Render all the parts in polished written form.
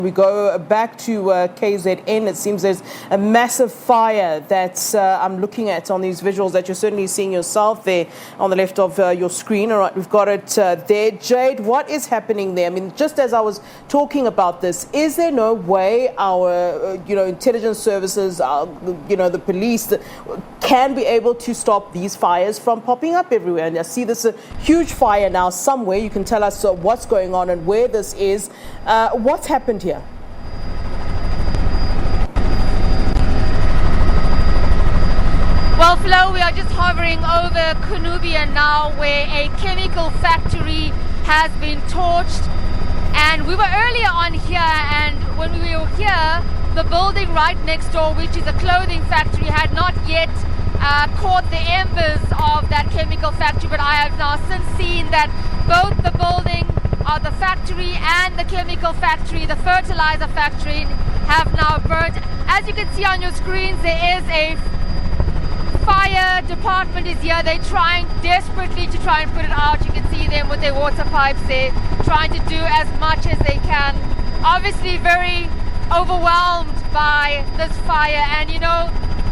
We go back to KZN. It seems there's a massive fire that I'm looking at on these visuals that you're certainly seeing yourself there on the left of your screen. All right, we've got it there. Jade, what is happening there? I mean, just as I was talking about this, is there no way our, intelligence services, the police can be able to stop these fires from popping up everywhere? And I see this huge fire now somewhere. You can tell us what's going on and where this is. What's happened here? Well, Flo, we are just hovering over Kunubia now, where a chemical factory has been torched. And we were earlier on here, and when we were here, the building right next door, which is a clothing factory, had not yet caught the embers of that chemical factory. But I have now since seen that both the building, the factory and the chemical factory, the fertilizer factory, have now burnt. As you can see on your screens, there is a fire department is here. They're trying desperately to try and put it out. You can see them with their water pipes there, trying to do as much as they can. Obviously very overwhelmed by this fire, and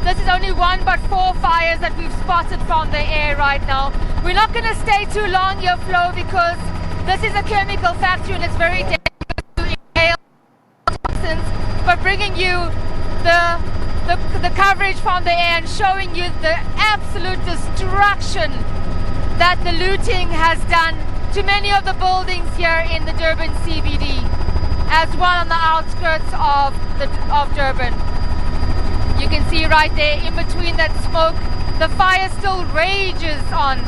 this is only one but 4 fires that we've spotted from the air right now. We're not going to stay too long here, Flo, because this is a chemical factory and it's very dangerous to inhale toxins. But bringing you the coverage from the air and showing you the absolute destruction that the looting has done to many of the buildings here in the Durban CBD, as well on the outskirts of Durban. You can see right there in between that smoke, the fire still rages on.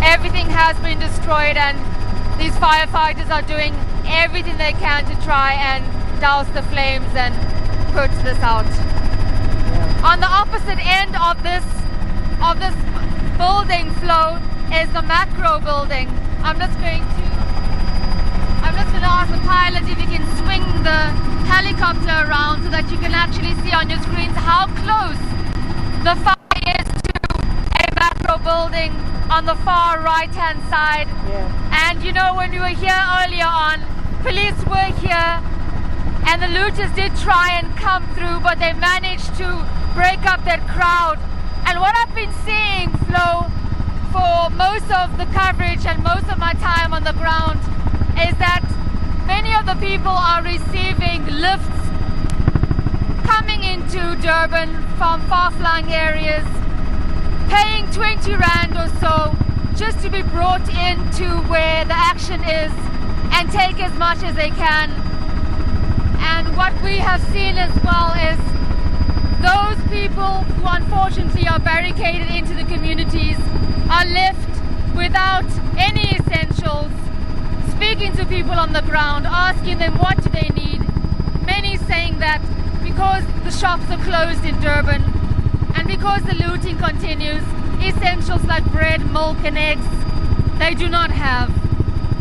Everything has been destroyed, and these firefighters are doing everything they can to try and douse the flames and put this out. Yeah. On the opposite end of this building, Flo, is the macro building. I'm just going to ask the pilot if he can swing the helicopter around so that you can actually see on your screens how close the fire is to a macro building on the far right hand side. Yeah. And when we were here earlier on, police were here and the looters did try and come through, but they managed to break up that crowd. And what I've been seeing, Flo, for most of the coverage and most of my time on the ground, is that many of the people are receiving lifts coming into Durban from far-flung areas, paying 20 Rand or so just to be brought into where the action is and take as much as they can. And what we have seen as well is those people who unfortunately are barricaded into the communities are left without any essentials, speaking to people on the ground, asking them what do they need. Many saying that because the shops are closed in Durban and because the looting continues, essentials like bread, milk and eggs, they do not have.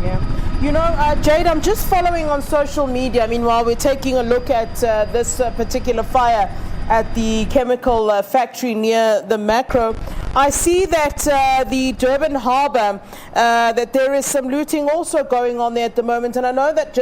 Yeah. Jade, I'm just following on social media. I mean, while we're taking a look at this particular fire at the chemical factory near the macro, I see that the Durban harbour, that there is some looting also going on there at the moment. And I know that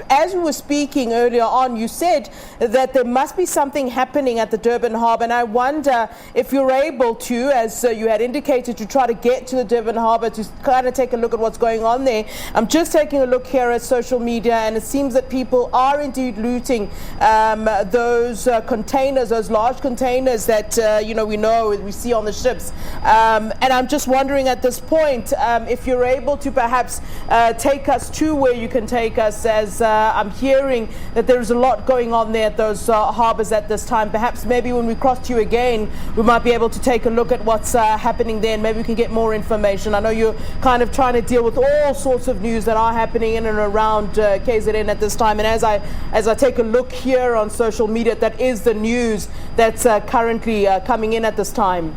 as we were speaking earlier on, you said that there must be something happening at the Durban harbour. And I wonder if you're able to, as you had indicated, to try to get to the Durban harbour to kind of take a look at what's going on there. I'm just taking a look here at social media, and it seems that people are indeed looting those containers, those large containers that we see on the ships. And I'm just wondering at this point if you're able to perhaps take us to where you can take us, as I'm hearing that there's a lot going on there at those harbours at this time. Perhaps maybe when we cross to you again, we might be able to take a look at what's happening there, and maybe we can get more information. I know you're kind of trying to deal with all sorts of news that are happening in and around KZN at this time, and as I take a look here on social media, that is the news that's currently coming in at this time.